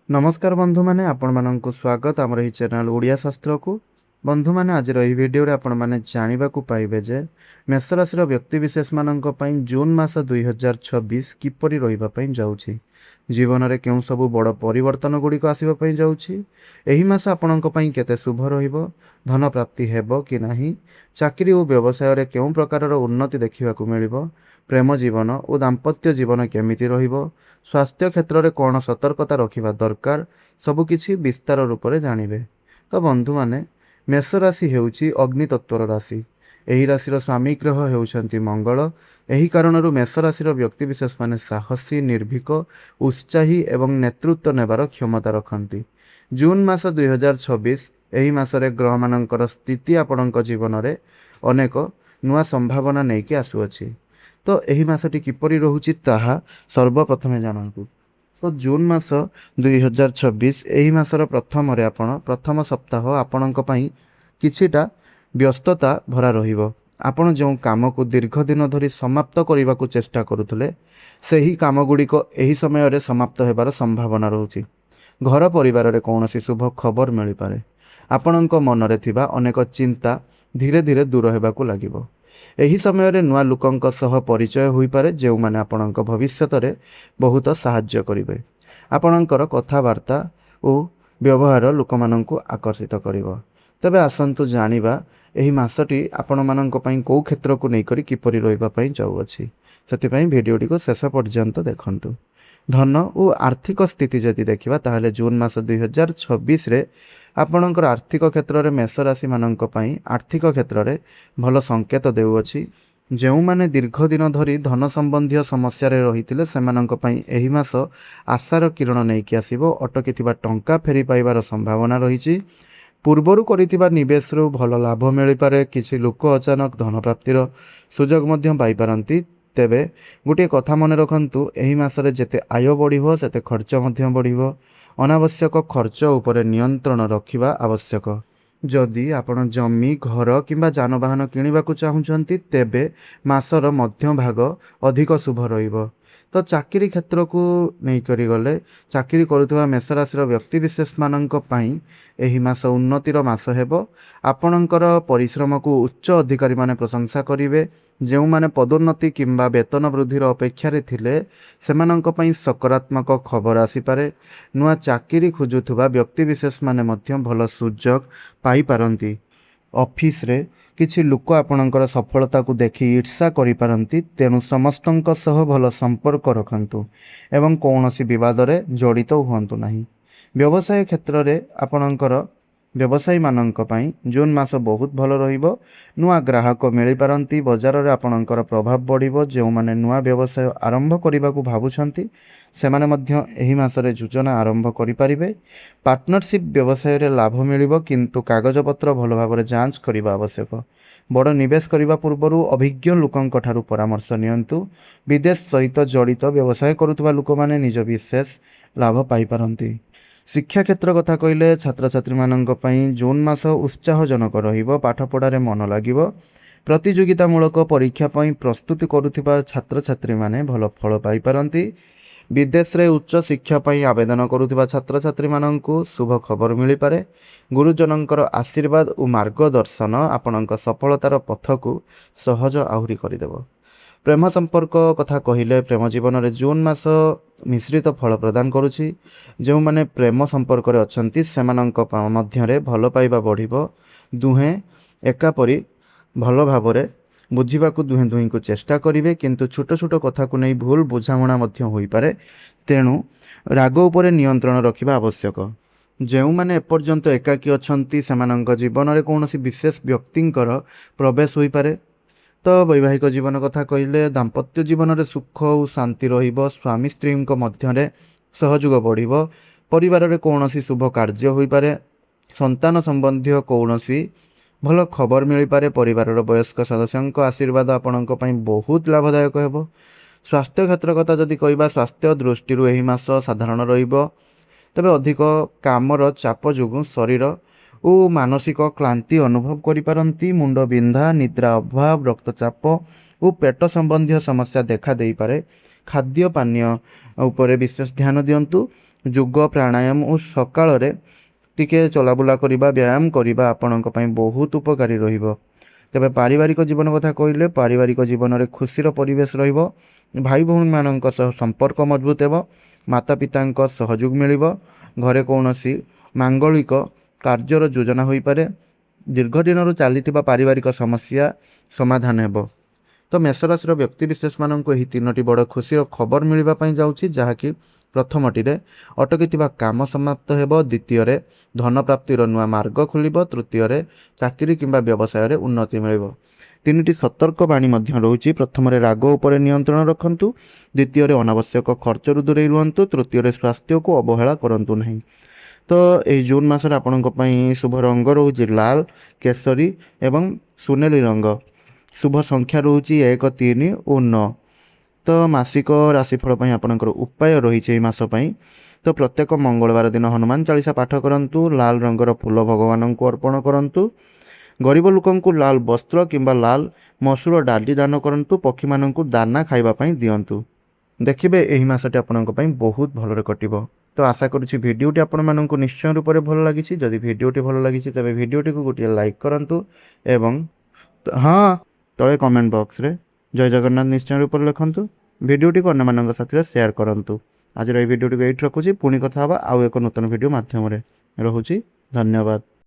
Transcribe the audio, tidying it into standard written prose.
नमस्कार बंधु माने आपण माननकु स्वागत आमर एही चैनल ओडिया शास्त्र को। बंधु माने आज एही वीडियो रे आपण माने जानिबा को पाइबे जे मेष राशि रो व्यक्ति विशेष माननक पई जून मास 2026 किपरि रहिबा पई जाउछि। जीवन रे केउ सबु बड़ परिवर्तन गुडी को आसीबा पई जाउछि। एही मास आपणक पई केते शुभ रहिबो, धन प्राप्ति हेबो कि नाही, चाकरी और व्यवसाय रे केउ प्रकार रो उन्नति देखिबा को मिलिबो, प्रेम जीवन और दाम्पत्य जीवन केमिति रहिबो, स्वास्थ्य क्षेत्र में कौन सतर्कता रखा दरकार सबुकिछि विस्तार रूप से जानवे। तो बंधु माने मेष राशि हेउछि अग्नि तत्वर राशि। एही राशिर स्वामी ग्रह हेउछन्ति मंगल। एही कारणरू मेष राशिर व्यक्ति विशेष माने साहसी, निर्भीक, उत्साही एवं नेतृत्व नेबार क्षमता रखन्ति। जून मास 2026 एही मासरे ग्रह मानकर स्थिति आपणक जीवन में अनेक नुआ संभावना नेकी आसुअछि। तो एही मासटी किपरि रहुछि ताहा सर्वप्रथमे जानन्तु। तो जून मास 2026 एही मासर प्रथम सप्ताह आपणक पई किछिटा व्यस्तता भरा रहिबो। आपण जो काम को दीर्घ दिन धरी समाप्त करने को चेष्टा करुले सही काम गुड़िक एही समय रे समाप्त हेबार संभावना रहुछि। घर परिवार रे कौनसी शुभ खबर मिल पारे। आपणक मनरे थिबा अनेक चिंता धीरे धीरे दूर हेबाकु लागिबो। एही समय रे नुआ लोकंक सह परिचय होई पारे जेउ माने आपणक भविष्यत रे बहुत सहाय्य करिवे। आपणकर कथावार्ता और व्यवहार लोकमानंकु आकर्षित करिवो। तबे आसंतु जानिबा एही मासटी आपण मानंक पई को क्षेत्र को नै करी किपरि रहिबा पई जाउअछि। सेति पई भिडियोटी को शेष पर्यंत देखंतु। धन और आर्थिक स्थिति जदि देखिबा ताहले जून मास 2026 रे आपणकर आर्थिक क्षेत्र में मेष राशि मानंक पई आर्थिक क्षेत्र में भल संकेत देउअछि। जेउ माने दीर्घ दिन धरी धन संबंधी समस्या रे रहितिले सेमानंक पई एही मास आशार किरण नेकी आसीबो। अटकिथिबा टंका फेरी पाइबार संभावना रहिछि। पूर्वरु करिथिबा निवेश रु भल लाभ मिलि पारे। किछि लोक अचानक धन प्राप्तिर सुजोग मध्यम पाइ पारंती। तेबे गोटे कथा मन रखंतु, एही मासरे जेते आय बढ़िबो सेते खर्च मध्यम बढ़िबो। अनावश्यक खर्च उपरे नियंत्रण रखिबा आवश्यक। जदि आपण जमी, घर किंबा जानवाहन किनिबाकु चाहुचंती तेबे मासर मध्य भाग अधिक शुभ रहिबो। तो चाकरी क्षेत्र को नहीं करी गले चाकरी करुवा मेष राशि व्यक्ति विशेष मानक पई एही मास उन्नतिर मास हेबो। आपणकर परिश्रम को उच्च अधिकारी माने प्रशंसा करिवे। जो माने पदोन्नति किंबा वेतन वृद्धिर अपेक्षा रे थिले सेमानंक पई सकारात्मक खबर आसी पारे। नुआ चाकरी खोजुथुबा व्यक्ति विशेष माने मध्य भल सुजोग पाई पारंती। ऑफिस रे किछि लोक आपणकर सफलता को देखि ईर्षा करि पारंती। तेणु समस्तंक सह भल संपर्क रखंतु एवं कौनसी विवाद रे जड़ित हुअंतु नाही। व्यवसाय क्षेत्र रे आपणकर व्यवसायी मानंक पई जून मास बहुत भल रहिबो। नुआ ग्राहक मिलि पारंती। बाजार रे आपणकर प्रभाव बढ़िबो। जो माने नुआ व्यवसाय आरंभ करिबा को भाबुछंती सेमाने मध्य एही मासरे योजना आरंभ करि पारिबे। पार्टनरशिप व्यवसाय रे लाभ मिलिबो, किंतु कागज पत्र भल भाबरे जांच करिबा आवश्यक। बड़ निवेश करिबा पूर्वरु अभिज्ञ लोकंक ठारु परामर्श नियंतु। विदेश सहित जड़ित व्यवसाय करुवा लोक माने निज विशेष लाभ पाई पारंती। शिक्षा क्षेत्र कथा कहले छात्र छात्री मानंक पई जून मास उत्साहजनक रहिबो। पाठ पढ़ारे मन लागिबो। प्रतियोगितामूलक परीक्षा पई प्रस्तुति करुथिबा छात्र छात्री माने भल फल पाई पारंती। विदेश रे उच्च शिक्षा पई आवेदन करुथिबा छात्र छात्री मानंकु शुभ खबर मिलि पारे। गुरुजनंकर आशीर्वाद और मार्गदर्शन आपणक सफलतार पथ को सहज आहुरी करिदेबो। प्रेम संपर्क कथा कहिले प्रेम जीवन में जून मास मिश्रित फल प्रदान करुछि। जो माने प्रेम संपर्क रे अछंती सेमानंक मध्य रे भल पाइबा बढ़िबो। दुहे एकापरी भल भावरे बुझिबाकु दुहे को चेष्टा करिवे, किंतु छोट छोट कथा को नहीं भूल बुझामणा मध्य होई पारे। तेणु राग उपरे नियंत्रण रखिबा आवश्यक। जो माने एपर्यंत एकाकी अछंती सेमानंक जीवन में कौनसी विशेष व्यक्तिंकर प्रवेश होई पारे। तो वैवाहिक जीवन कथा कहले दाम्पत्य जीवन में सुख और शांति रहिबो। स्वामी स्त्री मध्य सहयोग बढ़िबो। परिवार में कौनसी शुभ कार्य होई पारे। संतान संबंधी कौनसी भल खबर मिल पारे। परिवार वयस्क सदस्यों आशीर्वाद आपणक पई बहुत लाभदायक हेबो। स्वास्थ्य क्षेत्र कथा जदि कहबा स्वास्थ्य दृष्टि एही मास साधारण रहिबो। तबे अधिक कामर चाप जोगु शरीर और मानसिक क्लांति अनुभव करि पारंती। मुंड बिंधा, निद्रा अभाव, रक्तचाप और पेट संबंधी समस्या देखा दे पारे। खाद्य पानीय उपरे विशेष ध्यान दियंतु। ଯୋଗ ପ୍ରାଣାୟାମ ଓ ସକାଳରେ ଟିକେ ଚଲାବୁଲା କରିବା ବ୍ୟାୟାମ କରିବା ଆପଣଙ୍କ ପାଇଁ ବହୁତ ଉପକାରୀ ରହିବ। ତେବେ ପାରିବାରିକ ଜୀବନ କଥା କହିଲେ ପାରିବାରିକ ଜୀବନରେ ଖୁସିର ପରିବେଶ ରହିବ। ଭାଇ ଭଉଣୀମାନଙ୍କ ସହ ସମ୍ପର୍କ ମଜବୁତ ହେବ। ମାତା ପିତାଙ୍କ ସହଯୋଗ ମିଳିବ। ଘରେ କୌଣସି ମାଙ୍ଗଳିକ କାର୍ଯ୍ୟର ଯୋଜନା ହୋଇପାରେ। ଦୀର୍ଘ ଦିନରୁ ଚାଲିଥିବା ପାରିବାରିକ ସମସ୍ୟା ସମାଧାନ ହେବ। ତ ମେଷରାଶିର ବ୍ୟକ୍ତିବିଶେଷମାନଙ୍କୁ ଏହି ତିନୋଟି ବଡ଼ ଖୁସିର ଖବର ମିଳିବା ପାଇଁ ଯାଉଛି, ଯାହାକି ପ୍ରଥମଟିରେ ଅଟକିଥିବା କାମ ସମାପ୍ତ ହେବ, ଦ୍ୱିତୀୟରେ ଧନପ୍ରାପ୍ତିର ନୂଆ ମାର୍ଗ ଖୋଲିବ, ତୃତୀୟରେ ଚାକିରି କିମ୍ବା ବ୍ୟବସାୟରେ ଉନ୍ନତି ମିଳିବ। ତିନିଟି ସତର୍କ ବାଣୀ ମଧ୍ୟ ରହୁଛି। ପ୍ରଥମରେ ରାଗ ଉପରେ ନିୟନ୍ତ୍ରଣ ରଖନ୍ତୁ, ଦ୍ୱିତୀୟରେ ଅନାବଶ୍ୟକ ଖର୍ଚ୍ଚରୁ ଦୂରେଇ ରୁହନ୍ତୁ, ତୃତୀୟରେ ସ୍ୱାସ୍ଥ୍ୟକୁ ଅବହେଳା କରନ୍ତୁ ନାହିଁ। ତ ଏହି ଜୁନ୍ ମାସରେ ଆପଣଙ୍କ ପାଇଁ ଶୁଭ ରଙ୍ଗ ରହୁଛି ଲାଲ, କେଶରୀ ଏବଂ ସୁନେଲି ରଙ୍ଗ। ଶୁଭ ସଂଖ୍ୟା ରହୁଛି 1, 3 ଓ 9। ତ ମାସିକ ରାଶିଫଳ ପାଇଁ ଆପଣଙ୍କର ଉପାୟ ରହିଛି ଏହି ମାସ ପାଇଁ। ତ ପ୍ରତ୍ୟେକ ମଙ୍ଗଳବାର ଦିନ ହନୁମାନ ଚାଳିଶା ପାଠ କରନ୍ତୁ। ଲାଲ ରଙ୍ଗର ଫୁଲ ଭଗବାନଙ୍କୁ ଅର୍ପଣ କରନ୍ତୁ। ଗରିବ ଲୋକଙ୍କୁ ଲାଲ ବସ୍ତ୍ର କିମ୍ବା ଲାଲ ମସୁର ଡାଲି ଦାନ କରନ୍ତୁ। ପକ୍ଷୀମାନଙ୍କୁ ଦାନା ଖାଇବା ପାଇଁ ଦିଅନ୍ତୁ। ଦେଖିବେ ଏହି ମାସଟି ଆପଣଙ୍କ ପାଇଁ ବହୁତ ଭଲରେ କଟିବ। ତ ଆଶା କରୁଛି ଭିଡ଼ିଓଟି ଆପଣମାନଙ୍କୁ ନିଶ୍ଚୟ ରୂପରେ ଭଲ ଲାଗିଛି। ଯଦି ଭିଡ଼ିଓଟି ଭଲ ଲାଗିଛି ତେବେ ଭିଡ଼ିଓଟିକୁ ଗୋଟିଏ ଲାଇକ୍ କରନ୍ତୁ ଏବଂ ତଳେ କମେଣ୍ଟ ବକ୍ସରେ ଜୟ ଜଗନ୍ନାଥ ନିଶ୍ଚୟ ରୂପରେ ଲେଖନ୍ତୁ। ଭିଡ଼ିଓଟିକୁ ଅନ୍ୟମାନଙ୍କ ସାଥିରେ ସେୟାର କରନ୍ତୁ। ଆଜିର ଏହି ଭିଡ଼ିଓଟିକୁ ଏଇଠି ରଖୁଛି। ପୁଣି କଥା ହେବା ଆଉ ଏକ ନୂତନ ଭିଡ଼ିଓ ମାଧ୍ୟମରେ। ରହୁଛି। ଧନ୍ୟବାଦ।